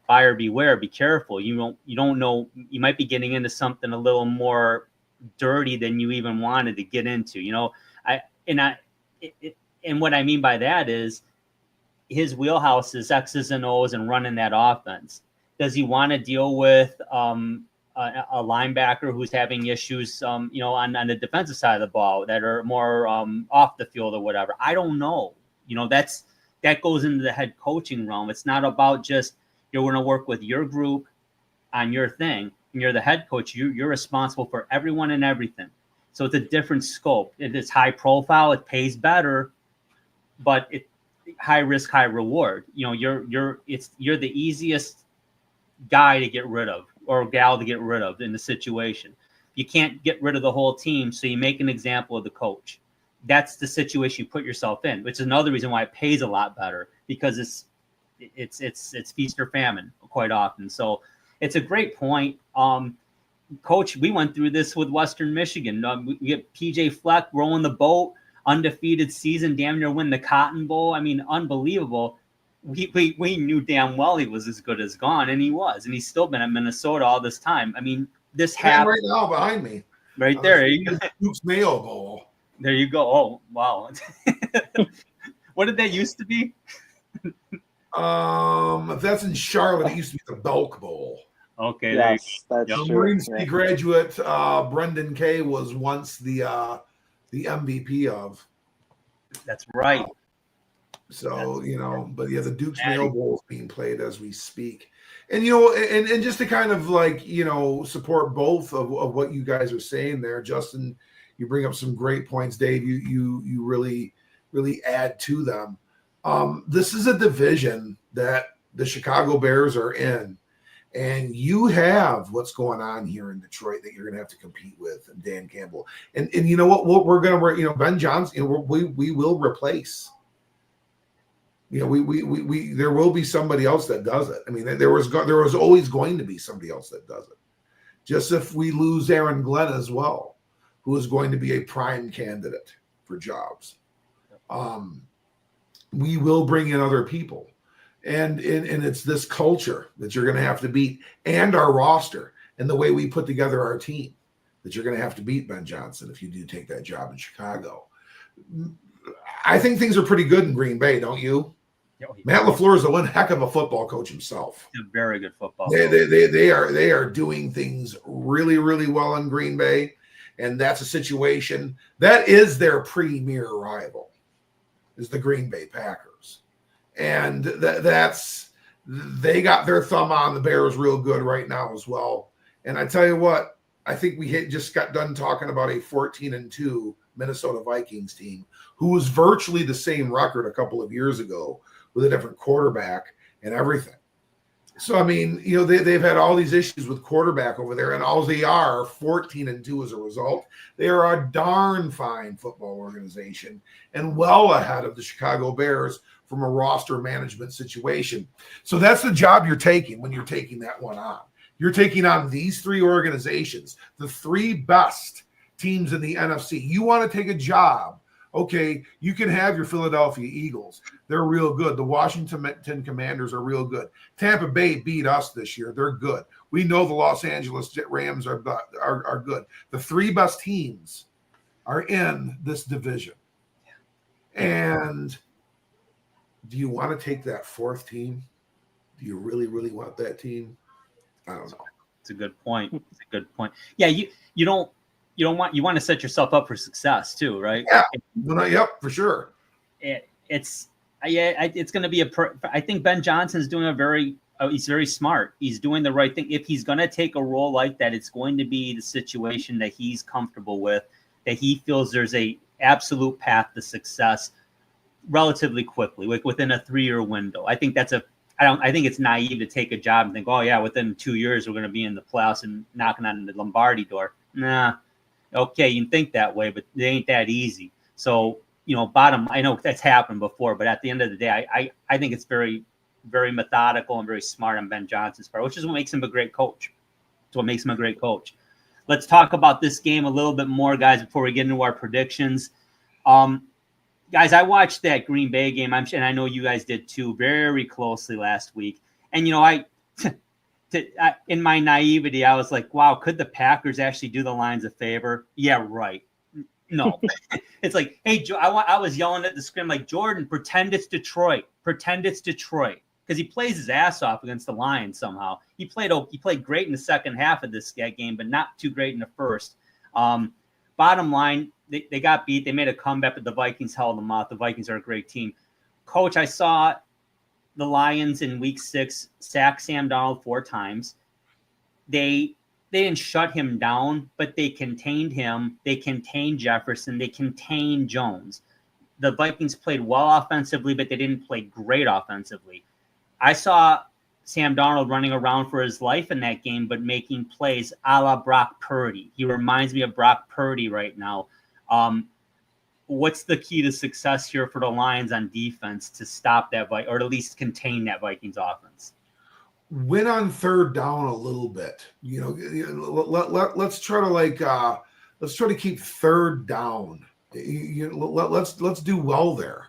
Buyer beware. Be careful. You don't know. You might be getting into something a little more dirty than you even wanted to get into. And what I mean by that is, his wheelhouse is X's and O's and running that offense. Does he want to deal with a linebacker who's having issues, on the defensive side of the ball that are more off the field or whatever? I don't know. That goes into the head coaching realm. It's not about just you're going to work with your group on your thing, and you're the head coach. You're responsible for everyone and everything. So it's a different scope. It is high profile. It pays better, but high risk, high reward. You're the easiest guy to get rid of or gal to get rid of in the situation. You can't get rid of the whole team, so you make an example of the coach. That's the situation you put yourself in, which is another reason why it pays a lot better, because it's feast or famine quite often. So it's a great point. Coach, we went through this with Western Michigan. We get PJ Fleck rolling the boat, undefeated season, damn near win the Cotton Bowl. I mean, unbelievable. We knew damn well he was as good as gone, and he was, and he's still been at Minnesota all this time. I mean, this happened right now behind me, right there. Duke's Mayo Bowl. There you go. Oh wow. What did that used to be? If that's in Charlotte, it used to be the Belk Bowl. Okay, Yes, that's Yep. true. Marine Yeah. City graduate Brendan Kay was once the MVP of. that's right. So, but yeah, the Duke's Cincinnati. Mayo Bowl is being played as we speak. And just to kind of like, support both of what you guys are saying there, Justin, you bring up some great points. Dave, you really, really add to them. This is a division that the Chicago Bears are in. And you have what's going on here in Detroit that you're going to have to compete with, and Dan Campbell. And you know what we're going to, Ben Johnson, we will replace. We there will be somebody else that does it. I mean, there was always going to be somebody else that does it. Just if we lose Aaron Glenn as well, who is going to be a prime candidate for jobs, we will bring in other people, and it's this culture that you're going to have to beat, and our roster and the way we put together our team that you're going to have to beat, Ben Johnson, if you do take that job in Chicago. I think things are pretty good in Green Bay, don't you? Matt LaFleur is a one heck of a football coach himself. He's a very good football coach. coach. They are doing things really, really well in Green Bay, and that's a situation that is their premier rival, is the Green Bay Packers, and that's they got their thumb on the Bears real good right now as well. And I tell you what, I think we just got done talking about a 14-2 Minnesota Vikings team who was virtually the same record a couple of years ago with a different quarterback and everything. So, I mean, they've had all these issues with quarterback over there, and all they are 14-2 as a result. They are a darn fine football organization and well ahead of the Chicago Bears from a roster management situation. So that's the job you're taking when you're taking that one on. You're taking on these three organizations, the three best teams in the NFC. You want to take a job. Okay, you can have your Philadelphia Eagles. They're real good. The Washington Commanders are real good. Tampa Bay beat us this year. They're good. We know the Los Angeles Rams are good. The three best teams are in this division. And do you want to take that fourth team? Do you really, really want that team? I don't know. It's a good point. It's a good point. Yeah, you want to set yourself up for success too, right? Yeah. Yep, for sure. It's going to be I think Ben Johnson's doing he's very smart. He's doing the right thing. If he's going to take a role like that, it's going to be the situation that he's comfortable with, that he feels there's a absolute path to success relatively quickly, like within a 3-year window. I think I think it's naive to take a job and think, oh yeah, within 2 years we're going to be in the playoffs and knocking on the Lombardi door. Nah. Okay, you can think that way, but it ain't that easy. So, I know that's happened before, but at the end of the day, I think it's very, very methodical and very smart on Ben Johnson's part, which is what makes him a great coach. It's what makes him a great coach. Let's talk about this game a little bit more, guys, before we get into our predictions. Guys, I watched that Green Bay game, and I know you guys did too, very closely last week. And, in my naivety, I was like, wow, could the Packers actually do the Lions a favor? Yeah, right. No. It's like, hey, I was yelling at the screen like, Jordan, pretend it's Detroit. Pretend it's Detroit. Because he plays his ass off against the Lions somehow. He played great in the second half of this game, but not too great in the first. Bottom line, they got beat. They made a comeback, but the Vikings held them off. The Vikings are a great team. Coach, I saw the Lions in week 6 sack Sam Darnold 4 times. They didn't shut him down, but they contained him. They contained Jefferson. They contained Jones. The Vikings played well offensively, but they didn't play great offensively. I saw Sam Darnold running around for his life in that game, but making plays a la Brock Purdy. He reminds me of Brock Purdy right now. What's the key to success here for the Lions on defense to stop that, or at least contain that Vikings offense? Win on third down a little bit. Let's try to keep third down. Let's do well there.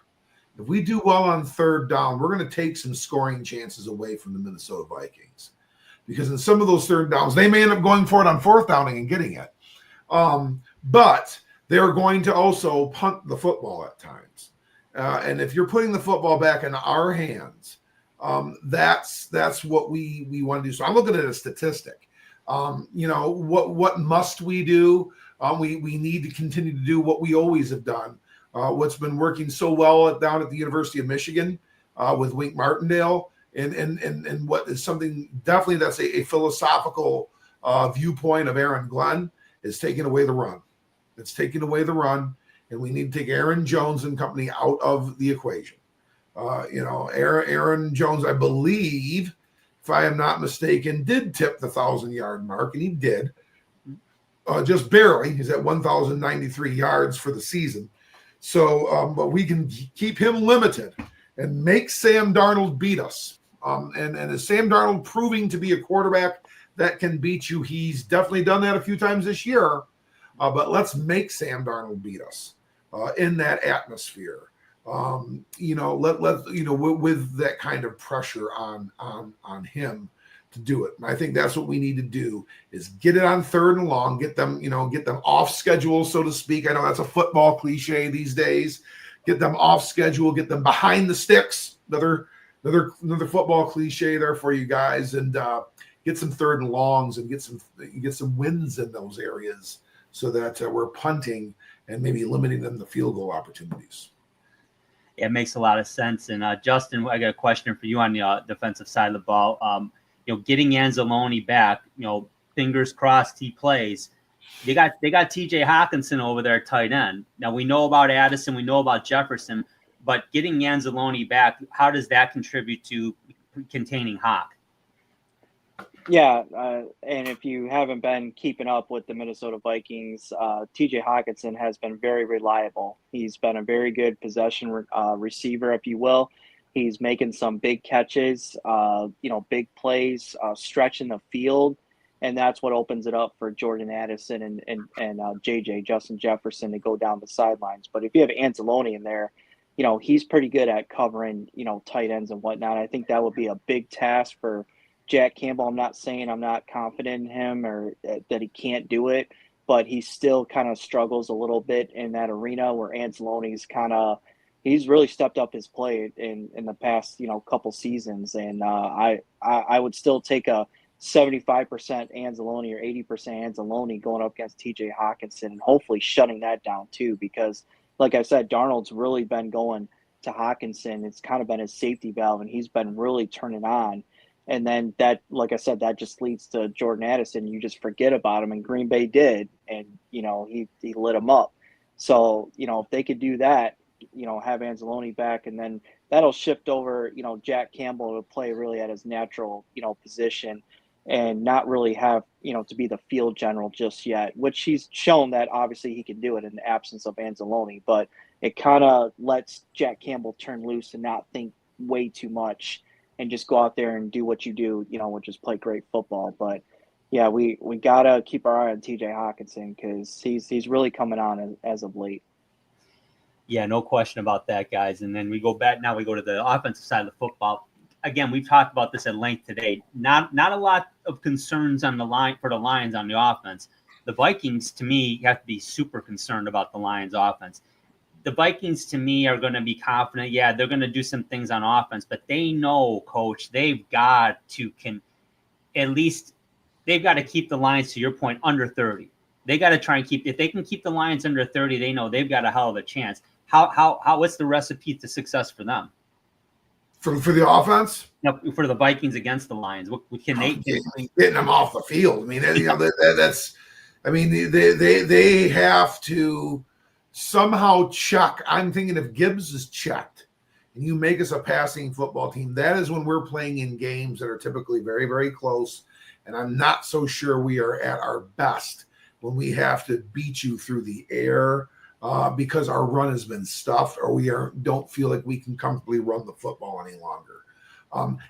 If we do well on third down, we're going to take some scoring chances away from the Minnesota Vikings, because in some of those third downs, they may end up going for it on fourth downing and getting it. But they're going to also punt the football at times. And if you're putting the football back in our hands, That's what we want to do. So I'm looking at a statistic. What must we do? We need to continue to do what we always have done. What's been working so well down at the University of Michigan with Wink Martindale, and what is something definitely that's a philosophical viewpoint of Aaron Glenn is taking away the run. It's taking away the run, and we need to take Aaron Jones and company out of the equation. Aaron Jones, I believe, if I am not mistaken, did tip the 1,000-yard mark, and he did. Just barely. He's at 1,093 yards for the season. So, but we can keep him limited and make Sam Darnold beat us. And is Sam Darnold proving to be a quarterback that can beat you? He's definitely done that a few times this year. But let's make Sam Darnold beat us in that atmosphere. With that kind of pressure on him to do it. And I think that's what we need to do is get it on 3rd and long, get them off schedule, so to speak. I know that's a football cliche these days. Get them off schedule, get them behind the sticks. Another football cliche there for you guys, and get some 3rd and longs and get some wins in those areas so that we're punting and maybe limiting them to field goal opportunities. It makes a lot of sense. And Justin, I got a question for you on the defensive side of the ball. Getting Anzalone back, fingers crossed he plays. They got TJ Hawkinson over there at tight end. Now we know about Addison, we know about Jefferson, but getting Anzalone back, how does that contribute to containing Hawk? Yeah, and if you haven't been keeping up with the Minnesota Vikings, TJ Hawkinson has been very reliable. He's been a very good possession receiver, if you will. He's making some big catches, big plays, stretching the field, and that's what opens it up for Jordan Addison and Justin Jefferson to go down the sidelines. But if you have Anzalone in there, he's pretty good at covering, tight ends and whatnot. I think that would be a big task for Jack Campbell. I'm not saying I'm not confident in him or that he can't do it, but he still kind of struggles a little bit in that arena where Anzalone's he's really stepped up his play in the past, couple seasons. And I would still take a 75% Anzalone or 80% Anzalone going up against TJ Hawkinson and hopefully shutting that down too, because like I said, Darnold's really been going to Hawkinson. It's kind of been his safety valve and he's been really turning on. And then that, like I said, that just leads to Jordan Addison. You just forget about him, and Green Bay did, and he lit him up. So if they could do that, have Anzalone back, and then that'll shift over, Jack Campbell to play really at his natural, position, and not really have to be the field general just yet, which he's shown that obviously he can do it in the absence of Anzalone. But it kind of lets Jack Campbell turn loose and not think way too much, and just go out there and do what you do, which is play great football. But yeah, we gotta keep our eye on TJ Hawkinson because he's really coming on as of late. Yeah, no question about that, guys. And then we go to the offensive side of the football. Again, we've talked about this at length today. Not a lot of concerns on the line for the Lions on the offense. The Vikings, to me, have to be super concerned about the Lions offense. The Vikings, to me, are going to be confident. Yeah, they're going to do some things on offense, but they know, Coach, they've got to keep the Lions, to your point, under 30. They got to try and if they can keep the Lions under 30, they know they've got a hell of a chance. What's the recipe to success for them? For the offense? No, for the Vikings against the Lions. What can they do? Getting them off the field. I mean, they have to somehow check. I'm thinking if Gibbs is checked and you make us a passing football team, that is when we're playing in games that are typically very, very close. And I'm not so sure we are at our best when we have to beat you through the air because our run has been stuffed or don't feel like we can comfortably run the football any longer.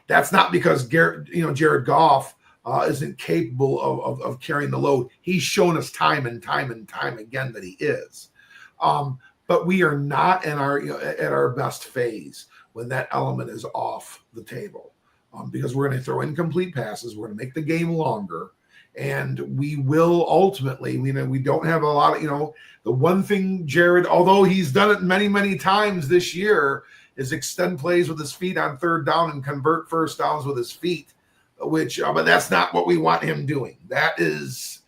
That's not because Jared Goff isn't capable of carrying the load. He's shown us time and time again that he is. But we are not at our best phase when that element is off the table because we're going to throw incomplete passes. We're going to make the game longer, and we will ultimately. We don't have a lot of the one thing Jared, although he's done it many times this year, is extend plays with his feet on third down and convert first downs with his feet, which, but that's not what we want him doing. That is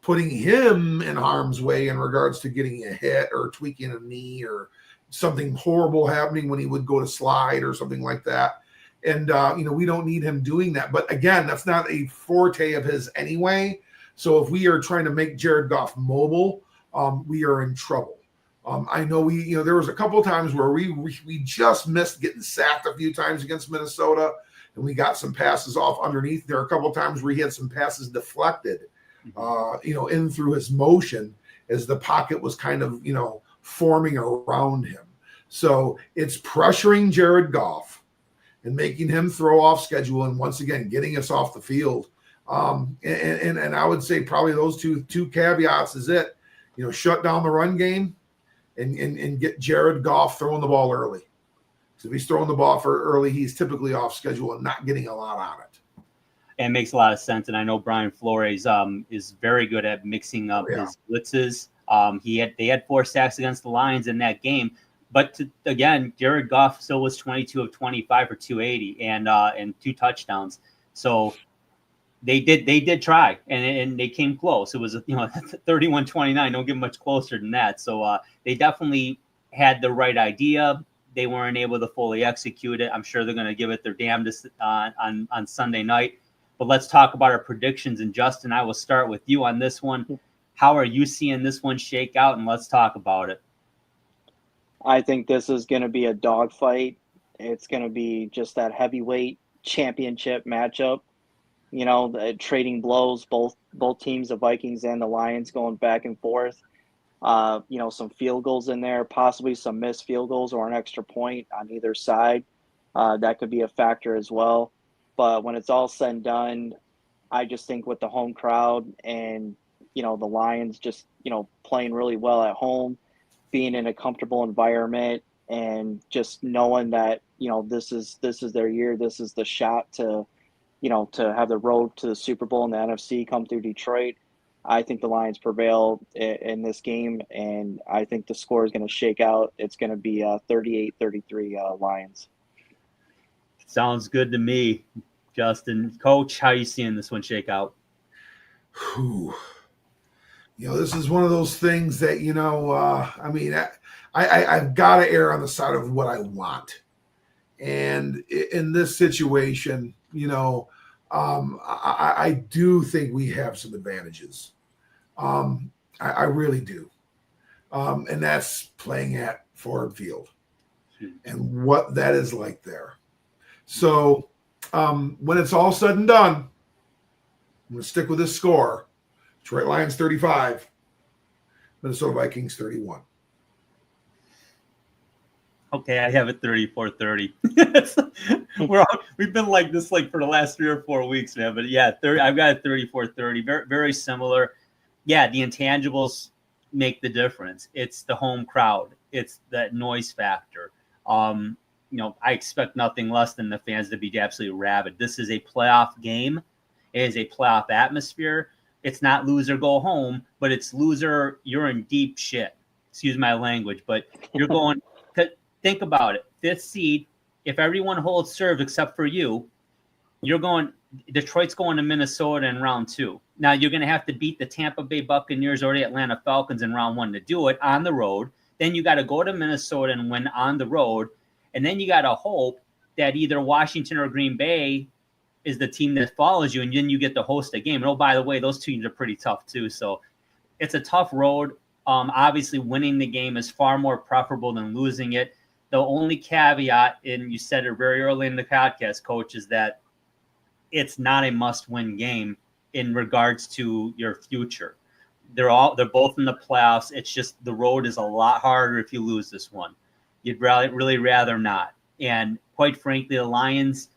putting him in harm's way in regards to getting a hit or tweaking a knee or something horrible happening when he would go to slide or something like that. And, we don't need him doing that. But again, that's not a forte of his anyway. So if we are trying to make Jared Goff mobile, we are in trouble. I know there was a couple of times where we just missed getting sacked a few times against Minnesota, and we got some passes off underneath. There are a couple of times where he had some passes deflected, in through his motion as the pocket was kind of, forming around him. So it's pressuring Jared Goff and making him throw off schedule, and once again getting us off the field. And I would say probably those two caveats is it. Shut down the run game and get Jared Goff throwing the ball early. So if he's throwing the ball for early, he's typically off schedule and not getting a lot on it. And it makes a lot of sense. And I know Brian Flores is very good at mixing up his blitzes. They had 4 sacks against the Lions in that game. But again, Jared Goff still was 22 of 25 for 280 and 2 touchdowns. So they did try, and they came close. It was 31-29. Don't get much closer than that. So they definitely had the right idea. They weren't able to fully execute it. I'm sure they're going to give it their damnedest on Sunday night. But let's talk about our predictions. And Justin, I will start with you on this one. How are you seeing this one shake out? And let's talk about it. I think this is going to be a dogfight. It's going to be just that heavyweight championship matchup. Trading blows, both teams, the Vikings and the Lions, going back and forth. Some field goals in there, possibly some missed field goals or an extra point on either side. That could be a factor as well. But when it's all said and done, I just think with the home crowd and, the Lions just, playing really well at home, being in a comfortable environment, and just knowing that, this is their year, this is the shot to have the road to the Super Bowl in the NFC come through Detroit. I think the Lions prevail in this game, and I think the score is going to shake out. It's going to be 38-33 Lions. Sounds good to me, Justin. Coach, how are you seeing this one shake out? This is one of those things that, I've got to err on the side of what I want. And in this situation, I do think we have some advantages. I really do. And that's playing at Ford Field and what that is like there. So when it's all said and done, I'm going to stick with this score. Detroit Lions 35, Minnesota Vikings 31. Okay, I have it 34-30. We've been like this for the last 3 or 4 weeks, man. But yeah, I've got it 34-30. Very, very similar. Yeah, the intangibles make the difference. It's the home crowd. It's that noise factor. I expect nothing less than the fans to be absolutely rabid. This is a playoff game. It is a playoff atmosphere. It's not loser go home, but it's loser. You're in deep shit. Excuse my language, but you're going. Think about it. 5th seed. If everyone holds serve except for you, you're going. Detroit's going to Minnesota in round 2. Now you're going to have to beat the Tampa Bay Buccaneers or the Atlanta Falcons in round 1 to do it on the road. Then you got to go to Minnesota and win on the road, and then you got to hope that either Washington or Green Bay is the team that follows you, and then you get to host a game. And, oh, by the way, those teams are pretty tough too. So it's a tough road. Obviously, winning the game is far more preferable than losing it. The only caveat, and you said it very early in the podcast, Coach, is that it's not a must-win game in regards to your future. They're both in the playoffs. It's just the road is a lot harder if you lose this one. You'd really rather not. And quite frankly, the Lions,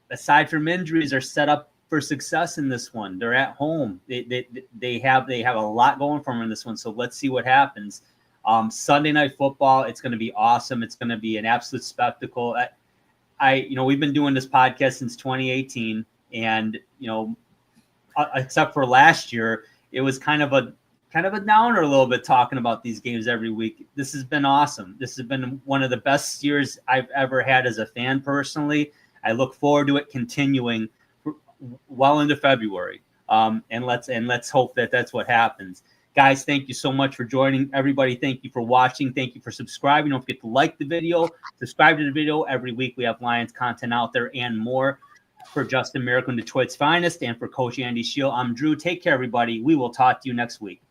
aside from injuries, are set up for success in this one. They're at home. They have a lot going for them in this one. So let's see what happens. Sunday Night Football, it's going to be awesome. It's going to be an absolute spectacle. We've been doing this podcast since 2018, and except for last year, it was kind of kind of a downer a little bit talking about these games every week. This has been awesome. This has been one of the best years I've ever had as a fan personally. I look forward to it continuing well into February. And let's hope that that's what happens. Guys, thank you so much for joining. Everybody, thank you for watching. Thank you for subscribing. Don't forget to like the video, subscribe to the video. Every week we have Lions content out there and more. For Justin Miracle and Detroit's Finest and for Coach Andy Shield, I'm Drew. Take care, everybody. We will talk to you next week.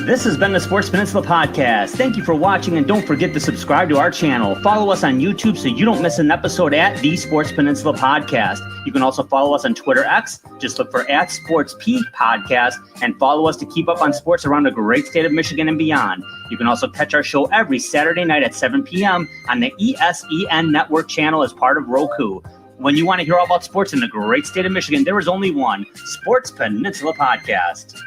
This has been the Sports Peninsula Podcast. Thank you for watching, and don't forget to subscribe to our channel. Follow us on YouTube so you don't miss an episode at the Sports Peninsula Podcast. You can also follow us on Twitter X. Just look for @SportsP Podcast and follow us to keep up on sports around the great state of Michigan and beyond. You can also catch our show every Saturday night at 7 p.m. on the ESEN Network channel as part of Roku. When you want to hear all about sports in the great state of Michigan, there is only one Sports Peninsula Podcast.